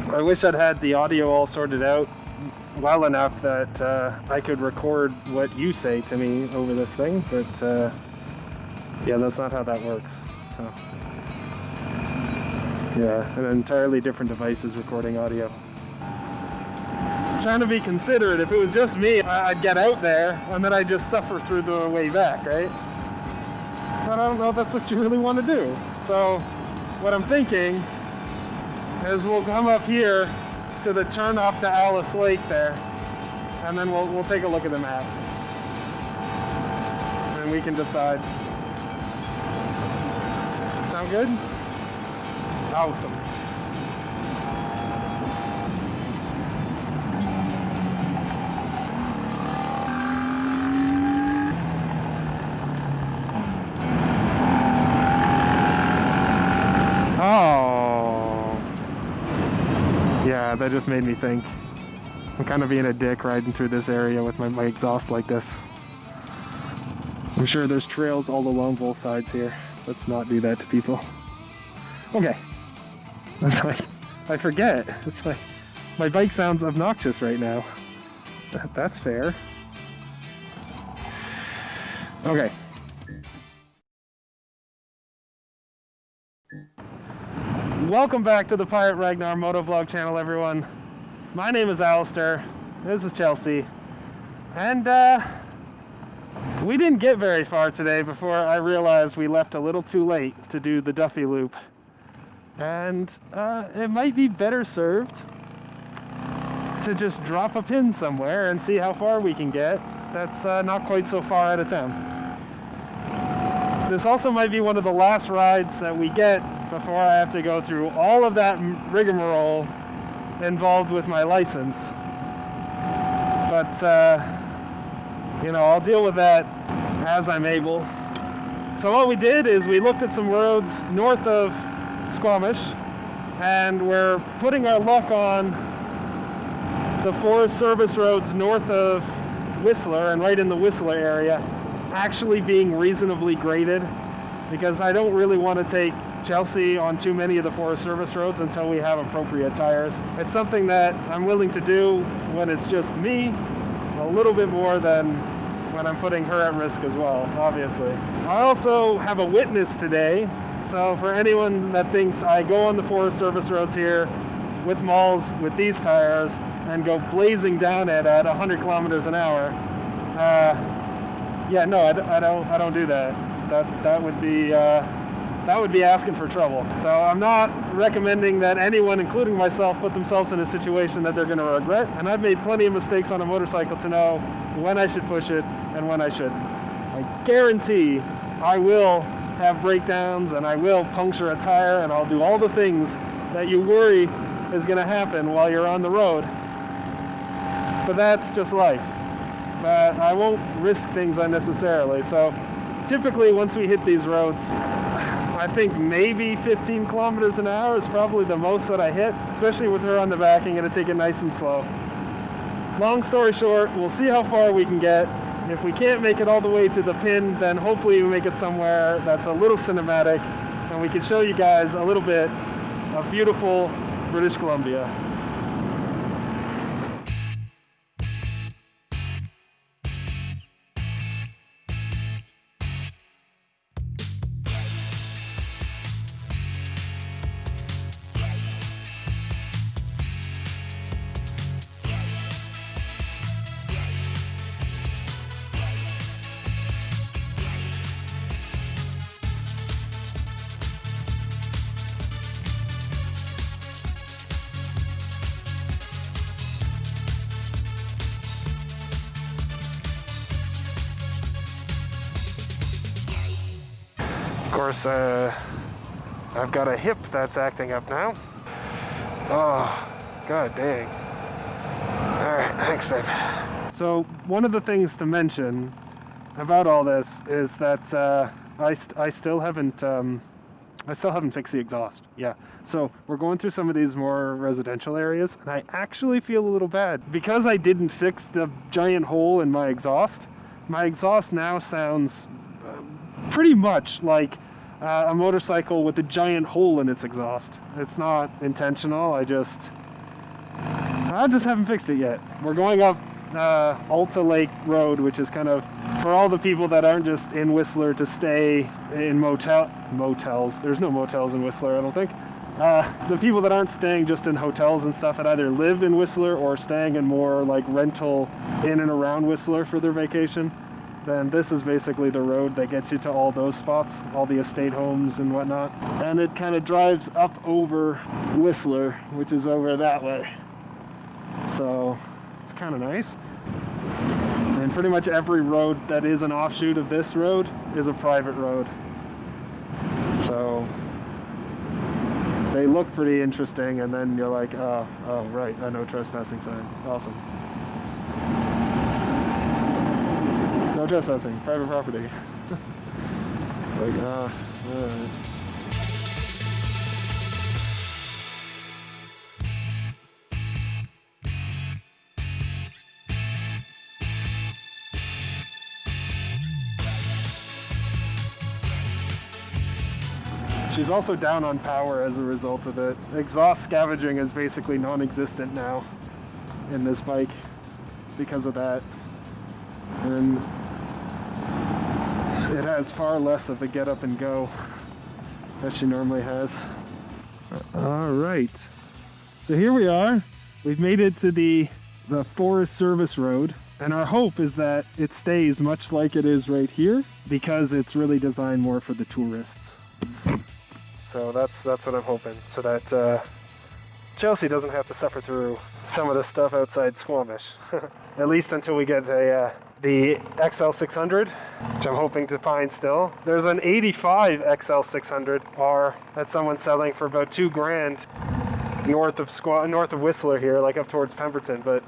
I wish I'd had the audio all sorted out well enough that I could record what you say to me over this thing, but yeah, that's not how that works. So yeah, an entirely different device is recording audio. I'm trying to be considerate. If it was just me, I'd get out there and then I'd just suffer through the way back, right? But I don't know if that's what you really want to do. So what I'm thinking is we'll come up here to the turn off to Alice Lake there, and then we'll take a look at the map, and we can decide. Sound good? Awesome. Oh, yeah, that just made me think. I'm kind of being a dick riding through this area with my exhaust like this. I'm sure there's trails all along both sides here. Let's not do that to people. Okay. It's like, I forget. It's like, my bike sounds obnoxious right now. That's fair. Okay. Welcome back to the Pirate Ragnar Motovlog channel, everyone. My name is Alistair. This is Chelsea. And we didn't get very far today before I realized we left a little too late to do the Duffy Loop. And it might be better served to just drop a pin somewhere and see how far we can get. That's not quite so far out of town. This also might be one of the last rides that we get before I have to go through all of that rigmarole involved with my license. But, you know, I'll deal with that as I'm able. So what we did is we looked at some roads north of Squamish, and we're putting our luck on the Forest Service roads north of Whistler and right in the Whistler area actually being reasonably graded, because I don't really want to take Chelsea on too many of the Forest Service roads until we have appropriate tires. It's something that I'm willing to do when it's just me, a little bit more than when I'm putting her at risk as well, obviously. I also have a witness today, so for anyone that thinks I go on the Forest Service roads here with malls with these tires and go blazing down it at 100 kilometers an hour, yeah, no, I don't do that. That would be asking for trouble. So I'm not recommending that anyone, including myself, put themselves in a situation that they're going to regret. And I've made plenty of mistakes on a motorcycle to know when I should push it and when I shouldn't. I guarantee I will have breakdowns and I will puncture a tire and I'll do all the things that you worry is going to happen while you're on the road. But that's just life. But I won't risk things unnecessarily. So typically once we hit these roads, I think maybe 15 kilometers an hour is probably the most that I hit, especially with her on the back. I'm going to take it nice and slow. Long story short, we'll see how far we can get. If we can't make it all the way to the pin, then hopefully we make it somewhere that's a little cinematic and we can show you guys a little bit of beautiful British Columbia. Of course, I've got a hip that's acting up now. Oh, god dang. Alright, thanks, babe. So, one of the things to mention about all this is that I still haven't fixed the exhaust. Yeah. So, we're going through some of these more residential areas, and I actually feel a little bad. Because I didn't fix the giant hole in my exhaust now sounds pretty much like a motorcycle with a giant hole in its exhaust. It's not intentional, I just I just haven't fixed it yet. We're going up Alta Lake Road, which is kind of for all the people that aren't just in Whistler to stay in motels. There's no motels in Whistler, I don't think. The people that aren't staying just in hotels and stuff, that either live in Whistler or staying in more like rental in and around Whistler for their vacation, then this is basically the road that gets you to all those spots, all the estate homes and whatnot. And it kind of drives up over Whistler, which is over that way. So it's kind of nice. And pretty much every road that is an offshoot of this road is a private road. So they look pretty interesting, and then you're like, oh right, a no trespassing sign. Awesome. No trespassing, private property. Like, alright. She's also down on power as a result of it. Exhaust scavenging is basically non-existent now in this bike because of that. And it has far less of a get up and go as she normally has. Alright, so here we are. We've made it to the Forest Service Road, and our hope is that it stays much like it is right here because it's really designed more for the tourists. So that's what I'm hoping, so that Chelsea doesn't have to suffer through some of the stuff outside Squamish. At least until we get the XL600, which I'm hoping to find still. There's an 85 XL600R that someone's selling for about $2,000 north of Whistler here, like up towards Pemberton, but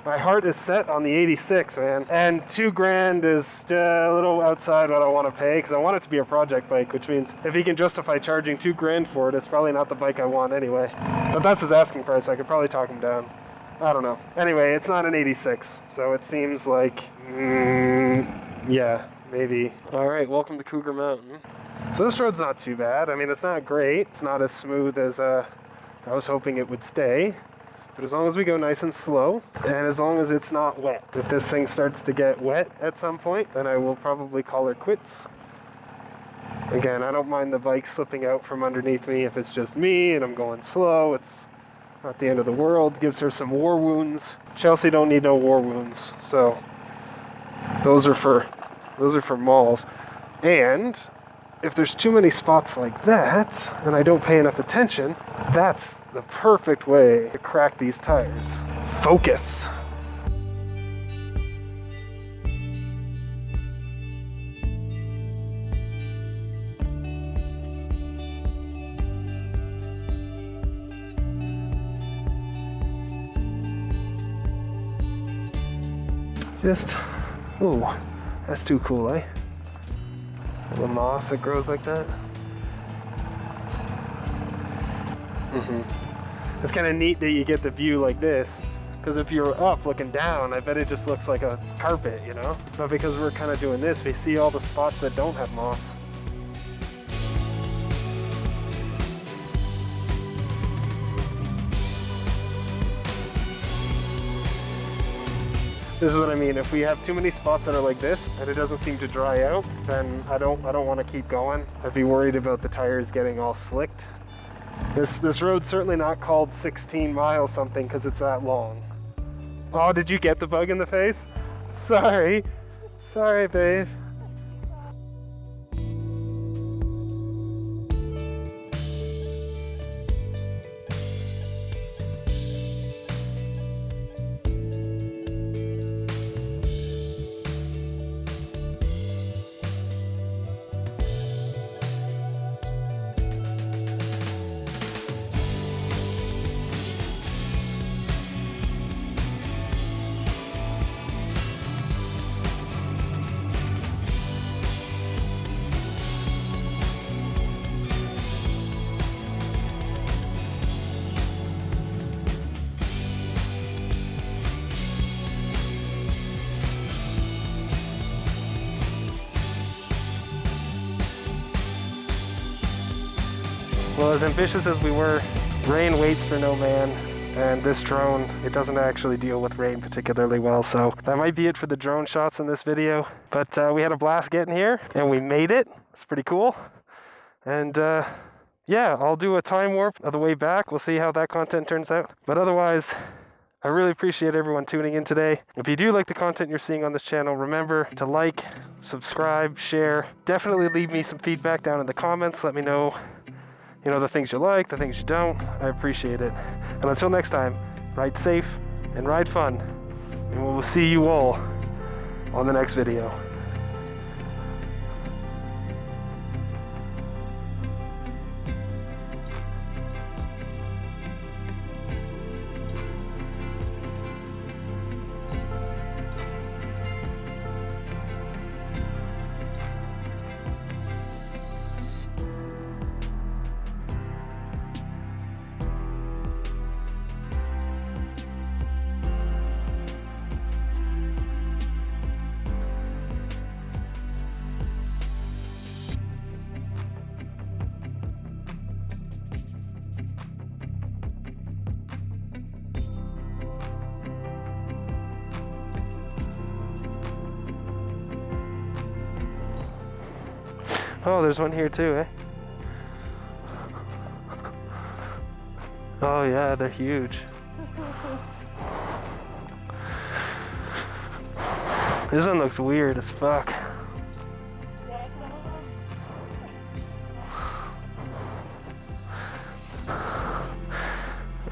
my heart is set on the 86, man. And $2,000 is a little outside what I want to pay, because I want it to be a project bike, which means if he can justify charging $2,000 for it, it's probably not the bike I want anyway. But that's his asking price, so I could probably talk him down. I don't know. Anyway, it's not an 86, so it seems like, yeah, maybe. All right, welcome to Cougar Mountain. So this road's not too bad. I mean, it's not great. It's not as smooth as I was hoping it would stay. But as long as we go nice and slow, and as long as it's not wet. If this thing starts to get wet at some point, then I will probably call her quits. Again, I don't mind the bike slipping out from underneath me if it's just me and I'm going slow. It's not the end of the world. Gives her some war wounds. Chelsea don't need no war wounds, so those are for malls. And if there's too many spots like that, and I don't pay enough attention, that's the perfect way to crack these tires. Focus. Just, ooh, that's too cool, eh? The moss that grows like that. It's kind of neat that you get the view like this, because if you're up looking down, I bet it just looks like a carpet, you know? But because we're kind of doing this, we see all the spots that don't have moss. This is what I mean. If we have too many spots that are like this and it doesn't seem to dry out, then I don't want to keep going. I'd be worried about the tires getting all slicked. This road's certainly not called 16 mile something because it's that long. Oh, did you get the bug in the face? Sorry, babe. Well, as ambitious as we were, rain waits for no man. And this drone, it doesn't actually deal with rain particularly well, so that might be it for the drone shots in this video. But we had a blast getting here, and we made it. It's pretty cool. And yeah, I'll do a time warp of the way back. We'll see how that content turns out. But otherwise, I really appreciate everyone tuning in today. If you do like the content you're seeing on this channel, remember to like, subscribe, share. Definitely leave me some feedback down in the comments. Let me know, you know, the things you like, the things you don't. I appreciate it. And until next time, ride safe and ride fun. And we will see you all on the next video. Oh, there's one here too, eh? Oh yeah, they're huge. This one looks weird as fuck.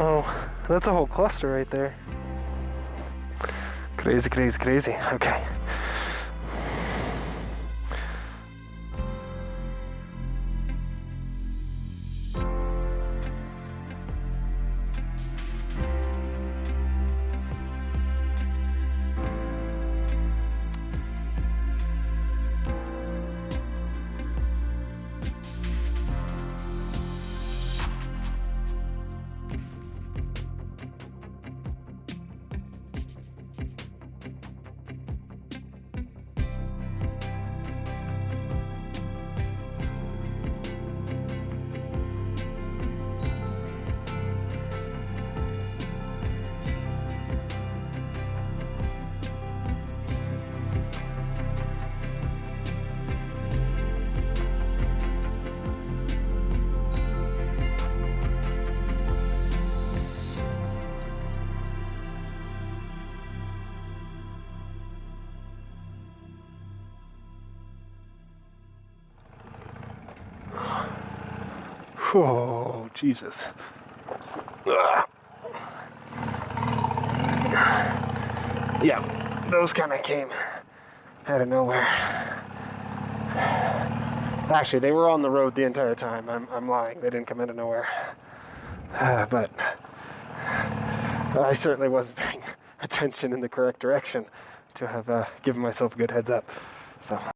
Oh, that's a whole cluster right there. Crazy, crazy, crazy. Okay. Oh, Jesus. Ugh. Yeah, those kind of came out of nowhere. Actually, they were on the road the entire time. I'm lying. They didn't come out of nowhere. But I certainly wasn't paying attention in the correct direction to have given myself a good heads up. So.